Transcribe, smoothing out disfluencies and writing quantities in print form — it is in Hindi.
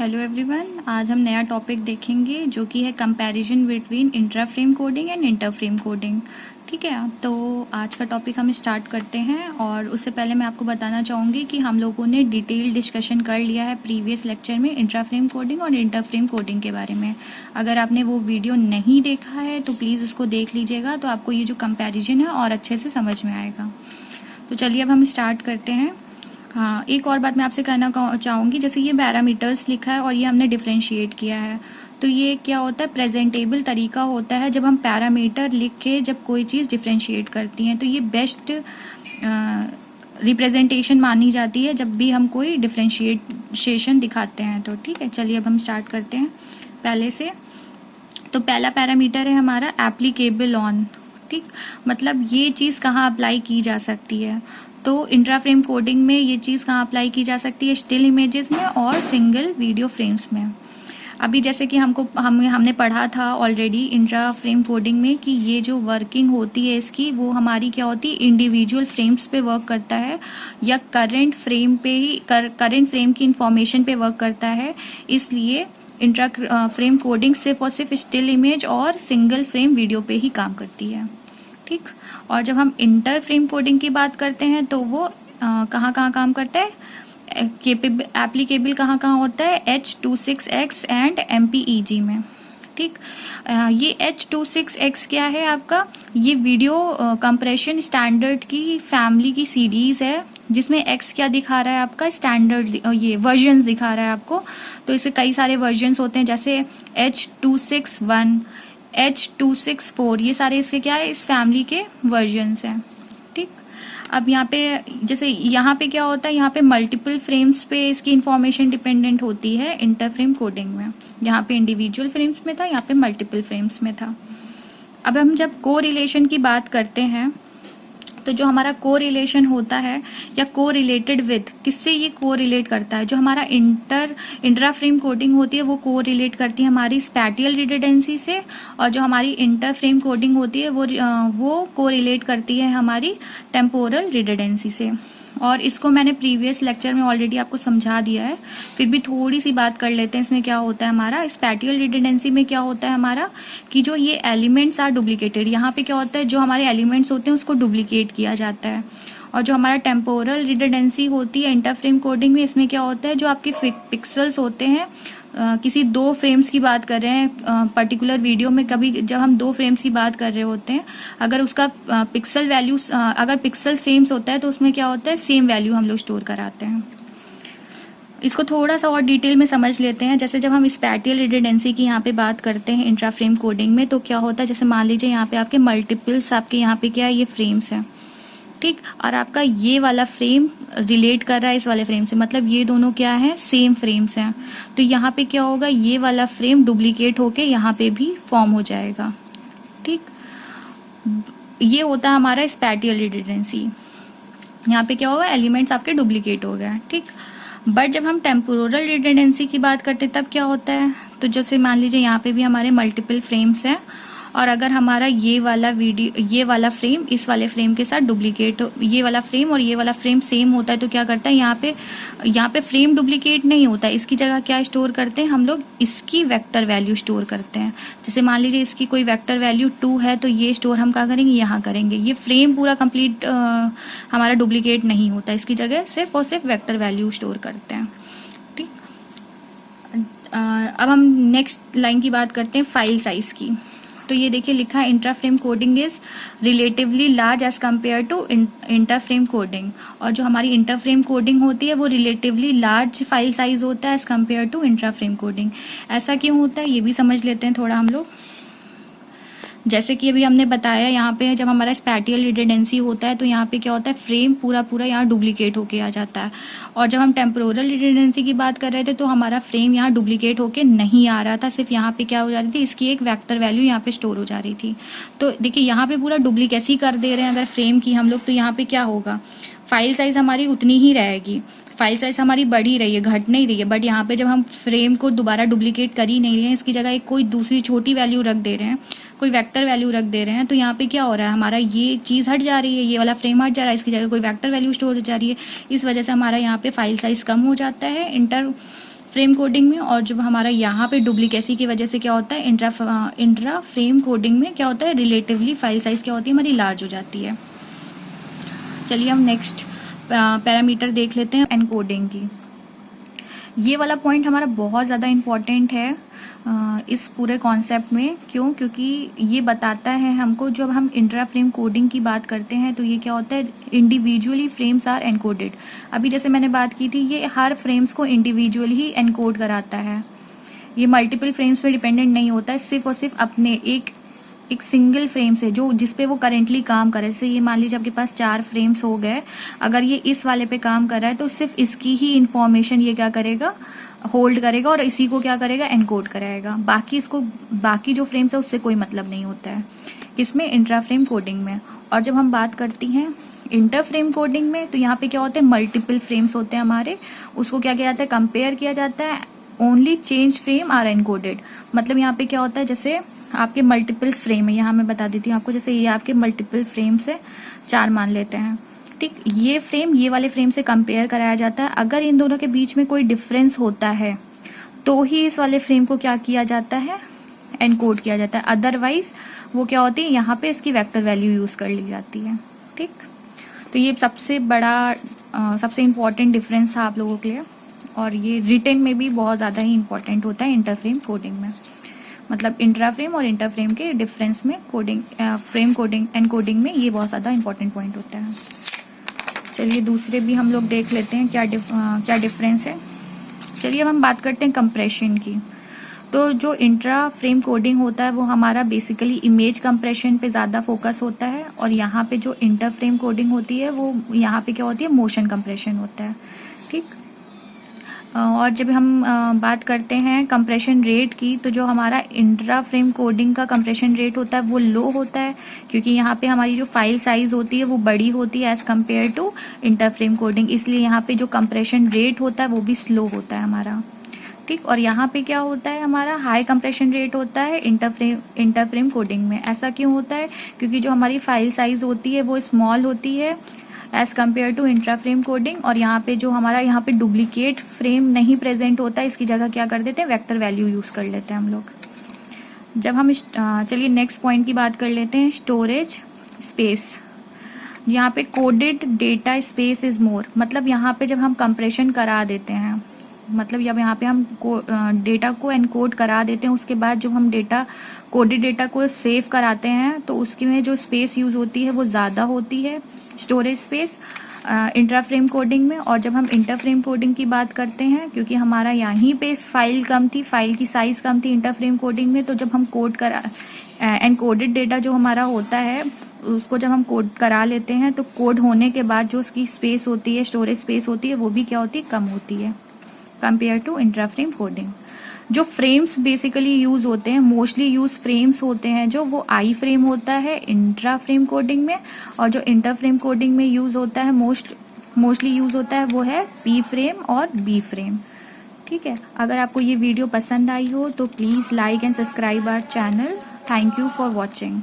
हेलो एवरीवन, आज हम नया टॉपिक देखेंगे जो कि है comparison between intra frame coding and inter frame coding. ठीक है, तो आज का टॉपिक हम स्टार्ट करते हैं। और उससे पहले मैं आपको बताना चाहूँगी कि हम लोगों ने डिटेल डिस्कशन कर लिया है प्रीवियस लेक्चर में इंट्रा फ्रेम कोडिंग और इंटर फ्रेम कोडिंग के बारे में। अगर आपने वो वीडियो नहीं देखा है तो प्लीज़ उसको देख लीजिएगा, तो आपको ये जो कंपैरिजन है और अच्छे से समझ में आएगा। तो चलिए अब हम स्टार्ट करते हैं। हाँ, एक और बात मैं आपसे कहना चाहूँगी, जैसे ये पैरामीटर्स लिखा है और ये हमने डिफ्रेंशिएट किया है, तो ये क्या होता है, प्रेजेंटेबल तरीका होता है जब हम पैरामीटर लिख के जब कोई चीज़ डिफ्रेंशिएट करती हैं, तो ये बेस्ट रिप्रेजेंटेशन मानी जाती है जब भी हम कोई डिफ्रेंशिएशन दिखाते हैं। तो ठीक है, चलिए अब हम स्टार्ट करते हैं पहले से। तो पहला पैरामीटर है हमारा एप्लीकेबल ऑन। ठीक, मतलब ये चीज़ कहाँ अप्लाई की जा सकती है। तो इंट्रा फ्रेम कोडिंग में ये चीज़ कहाँ अप्लाई की जा सकती है, स्टिल इमेजेस में और सिंगल वीडियो फ्रेम्स में। अभी जैसे कि हमने पढ़ा था ऑलरेडी इंट्रा फ्रेम कोडिंग में कि ये जो वर्किंग होती है इसकी, वो हमारी क्या होती है, इंडिविजुअल फ्रेम्स पे वर्क करता है या करंट फ्रेम की इंफॉर्मेशन पे वर्क करता है। इसलिए इंट्रा फ्रेम कोडिंग सिर्फ और सिर्फ स्टिल इमेज और सिंगल फ्रेम वीडियो पे ही काम करती है। ठीक, और जब हम इंटर फ्रेम कोडिंग की बात करते हैं तो वो कहाँ कहाँ काम करता है, एप्लीकेबल कहाँ कहाँ होता है, H26X एंड MPEG में। ठीक, ये H26X क्या है आपका, ये वीडियो कंप्रेशन स्टैंडर्ड की फैमिली की सीरीज है, जिसमें X क्या दिखा रहा है आपका, स्टैंडर्ड ये वर्जन्स दिखा रहा है आपको। तो इससे कई सारे वर्जन्स होते हैं, जैसे H261, H264, ये सारे इसके क्या है, इस फैमिली के वर्जन्स हैं। ठीक, अब यहाँ पे क्या होता है, यहाँ पे मल्टीपल फ्रेम्स पे इसकी इंफॉर्मेशन डिपेंडेंट होती है इंटर फ्रेम कोडिंग में। यहाँ पे इंडिविजुअल फ्रेम्स में था, यहाँ पे मल्टीपल फ्रेम्स में था। अब हम जब को रिलेशन की बात करते हैं, तो जो हमारा को रिलेशन होता है या को रिलेटेड विद, किससे ये को रिलेट करता है, जो हमारा इंट्रा फ्रेम कोडिंग होती है वो को रिलेट करती है हमारी स्पैटियल रिडंडेंसी से, और जो हमारी इंटर फ्रेम कोडिंग होती है वो को रिलेट करती है हमारी टेम्पोरल रिडंडेंसी से। और इसको मैंने प्रीवियस लेक्चर में ऑलरेडी आपको समझा दिया है, फिर भी थोड़ी सी बात कर लेते हैं। इसमें क्या होता है हमारा स्पैटियल रिडंडेंसी में, क्या होता है हमारा कि जो ये एलिमेंट्स आर डुप्लीकेटेड, यहाँ पे क्या होता है, जो हमारे एलिमेंट्स होते हैं उसको डुप्लीकेट किया जाता है। और जो हमारा टेम्पोरल रिडंडेंसी होती है इंटर फ्रेम कोडिंग में, इसमें क्या होता है, जो आपके पिक्सल्स होते हैं, किसी दो फ्रेम्स की बात कर रहे हैं पर्टिकुलर वीडियो में, कभी जब हम दो फ्रेम्स की बात कर रहे होते हैं, अगर उसका पिक्सल वैल्यू अगर पिक्सल सेम होता है तो उसमें क्या होता है, सेम वैल्यू हम लोग स्टोर कराते हैं। इसको थोड़ा सा और डिटेल में समझ लेते हैं। जैसे जब हम स्पैटियल रिडंडेंसी की यहाँ पे बात करते हैं इंट्रा फ्रेम कोडिंग में, तो क्या होता है, जैसे मान लीजिए यहाँ पे आपके मल्टीपल्स, आपके यहाँ पे क्या है, ये फ्रेम्स हैं। ठीक, और आपका ये वाला फ्रेम रिलेट कर रहा है इस वाले फ्रेम से, मतलब ये दोनों क्या है, सेम फ्रेम्स हैं। तो यहाँ पे क्या होगा, ये वाला फ्रेम डुप्लीकेट होके यहाँ पे भी फॉर्म हो जाएगा। ठीक, ये होता है हमारा स्पैटियल रिडंडेंसी। यहाँ पे क्या होगा, एलिमेंट्स आपके डुप्लीकेट हो गए। ठीक, बट जब हम टेम्पोरल रिडंडेंसी की बात करते हैं तब क्या होता है, तो जैसे मान लीजिए यहाँ पे भी हमारे मल्टीपल फ्रेम्स हैं, और अगर हमारा ये वाला फ्रेम इस वाले फ्रेम के साथ डुप्लीकेट, ये वाला फ्रेम और ये वाला फ्रेम सेम होता है, तो क्या करता है, यहाँ पे फ्रेम डुप्लीकेट नहीं होता है, इसकी जगह क्या स्टोर करते हैं हम लोग, इसकी वेक्टर वैल्यू स्टोर करते हैं। जैसे मान लीजिए इसकी कोई वेक्टर वैल्यू 2 है, तो ये स्टोर हम क्या करेंगे, यहाँ करेंगे। ये फ्रेम पूरा कंप्लीट हमारा डुप्लीकेट नहीं होता, इसकी जगह सिर्फ और सिर्फ वेक्टर वैल्यू स्टोर करते हैं। ठीक, अब हम नेक्स्ट लाइन की बात करते हैं फाइल साइज की। तो ये देखिए लिखा है, intra frame coding is relatively large as compare to inter frame coding. और जो हमारी इंटर फ्रेम कोडिंग होती है वो रिलेटिवली लार्ज फाइल साइज होता है as compare to intra frame coding. ऐसा क्यों होता है ये भी समझ लेते हैं थोड़ा हम लोग। जैसे कि अभी हमने बताया, यहाँ पे जब हमारा स्पैटियल रिडंडेंसी होता है तो यहाँ पे क्या होता है, फ्रेम पूरा यहाँ डुप्लीकेट होके आ जाता है। और जब हम टेम्पोरल रिडंडेंसी की बात कर रहे थे तो हमारा फ्रेम यहाँ डुप्लीकेट होके नहीं आ रहा था, सिर्फ यहाँ पे क्या हो जाती थी, इसकी एक वेक्टर वैल्यू यहाँ पे स्टोर हो जा रही थी। तो देखिए यहाँ पे पूरा डुप्लीकेसी कर दे रहे हैं अगर फ्रेम की हम लोग, तो यहाँ पे क्या होगा, फाइल साइज हमारी उतनी ही रहेगी, फाइल साइज हमारी बढ़ ही रही है, घट नहीं रही है। बट यहाँ पे जब हम फ्रेम को दोबारा डुप्लीकेट कर ही नहीं रहे हैं, इसकी जगह एक कोई दूसरी छोटी वैल्यू रख दे रहे हैं, कोई वेक्टर वैल्यू रख दे रहे हैं, तो यहाँ पे क्या हो रहा है, हमारा ये चीज़ हट जा रही है, ये वाला फ्रेम हट जा रहा है, इसकी जगह कोई वेक्टर वैल्यू स्टोर हो जा रही है। इस वजह से हमारा यहाँ पे फाइल साइज कम हो जाता है इंटर फ्रेम कोडिंग में। और जब हमारा यहाँ पे डुप्लीकेसी की वजह से क्या होता है, इंट्रा फ्रेम कोडिंग में क्या होता है, रिलेटिवली फाइल साइज क्या होती है हमारी, लार्ज हो जाती है। चलिए हम नेक्स्ट पैरामीटर देख लेते हैं एनकोडिंग की। ये वाला पॉइंट हमारा बहुत ज़्यादा इम्पॉर्टेंट है इस पूरे कॉन्सेप्ट में। क्यों? क्योंकि ये बताता है हमको, जब हम इंट्रा फ्रेम कोडिंग की बात करते हैं तो ये क्या होता है, इंडिविजुअली फ्रेम्स आर एनकोडेड। अभी जैसे मैंने बात की थी, ये हर फ्रेम्स को इंडिविजुअली ही एनकोड कराता है। ये मल्टीपल फ्रेम्स पे डिपेंडेंट नहीं होता है, सिर्फ और सिर्फ अपने एक सिंगल फ्रेम से जो जिसपे वो करेंटली काम करे। जैसे ये मान लीजिए आपके पास 4 फ्रेम्स हो गए, अगर ये इस वाले पे काम कर रहा है तो सिर्फ इसकी ही इंफॉर्मेशन ये क्या करेगा, होल्ड करेगा और इसी को क्या करेगा, एनकोड कराएगा। बाकी जो फ्रेम्स है उससे कोई मतलब नहीं होता है। किसमें? इंट्रा फ्रेम कोडिंग में। और जब हम बात करती हैं इंटर फ्रेम कोडिंग में, तो यहाँ पे क्या होता है, मल्टीपल फ्रेम्स होते हैं हमारे, उसको क्या किया जाता है, कंपेयर किया जाता है। Only change frame are encoded. मतलब यहाँ पे क्या होता है, जैसे आपके मल्टीपल फ्रेम है, यहाँ मैं बता देती हूँ आपको, जैसे ये आपके मल्टीपल फ्रेम से 4 मान लेते हैं, ठीक। ये फ्रेम ये वाले फ्रेम से कंपेयर कराया जाता है। अगर इन दोनों के बीच में कोई डिफरेंस होता है तो ही इस वाले फ्रेम को क्या किया जाता है, एनकोड किया जाता है। अदरवाइज वो क्या होती है, यहाँ पे इसकी वेक्टर वैल्यू यूज कर ली जाती है, ठीक। तो ये सबसे बड़ा सबसे इम्पोर्टेंट डिफरेंस था आप लोगों के लिए। और ये रिटन में भी बहुत ज़्यादा ही इंपॉर्टेंट होता है इंटरफ्रेम कोडिंग में। मतलब इंट्रा फ्रेम और इंटर फ्रेम के डिफरेंस में coding, frame coding and coding में ये बहुत ज़्यादा इंपॉर्टेंट पॉइंट होता है। चलिए दूसरे भी हम लोग देख लेते हैं क्या डिफरेंस है। चलिए अब हम बात करते हैं कंप्रेशन की। तो जो इंट्रा फ्रेम कोडिंग होता है वो हमारा बेसिकली इमेज कंप्रेशन पे ज़्यादा फोकस होता है, और यहाँ पे जो इंटर फ्रेम कोडिंग होती है वो यहाँ पे क्या होती है, मोशन कंप्रेशन होता है, ठीक। और जब हम बात करते हैं कंप्रेशन रेट की, तो जो हमारा इंट्रा फ्रेम कोडिंग का कंप्रेशन रेट होता है वो लो होता है, क्योंकि यहाँ पे हमारी जो फाइल साइज होती है वो बड़ी होती है as compare to inter frame coding. इसलिए यहाँ पे जो कंप्रेशन रेट होता है वो भी स्लो होता है हमारा, ठीक। और यहाँ पे क्या होता है, हमारा हाई कंप्रेशन रेट होता है इंटर फ्रेम कोडिंग में। ऐसा क्यों होता है? क्योंकि जो हमारी फाइल साइज होती है वो स्मॉल होती है as compare to intra frame coding. और यहाँ पे जो हमारा यहाँ पे डुप्लीकेट फ्रेम नहीं प्रेजेंट होता है, इसकी जगह क्या कर देते हैं, वेक्टर वैल्यू यूज कर लेते हैं हम लोग। जब हम चलिए नेक्स्ट पॉइंट की बात कर लेते हैं, स्टोरेज स्पेस। यहाँ पे coded data space is more. मतलब यहाँ पे जब हम कंप्रेशन करा देते हैं, मतलब जब यहाँ पे हम डेटा को एनकोड करा देते हैं, उसके बाद जब हम कोडेड डेटा को सेव कराते हैं तो उसकी में जो स्पेस यूज होती है वो ज़्यादा होती है, storage space, intra frame coding में। और जब हम इंटर फ्रेम कोडिंग की बात करते हैं, क्योंकि हमारा यहीं पे फाइल कम थी, फाइल की साइज कम थी इंटर फ्रेम कोडिंग में, तो जब हम एनकोडेड डेटा जो हमारा होता है उसको जब हम कोड करा लेते हैं तो कोड होने के बाद जो उसकी स्पेस होती है, स्टोरेज स्पेस होती है, वो भी क्या होती है, कम होती है compare to intra frame coding. जो फ्रेम्स बेसिकली यूज होते हैं, मोस्टली यूज फ्रेम्स होते हैं जो वो आई फ्रेम होता है इंट्रा फ्रेम कोडिंग में, और जो इंटर फ्रेम कोडिंग में यूज होता है मोस्टली यूज होता है वो है पी फ्रेम और बी फ्रेम, ठीक है। अगर आपको ये वीडियो पसंद आई हो तो please like and subscribe our channel. Thank you for watching.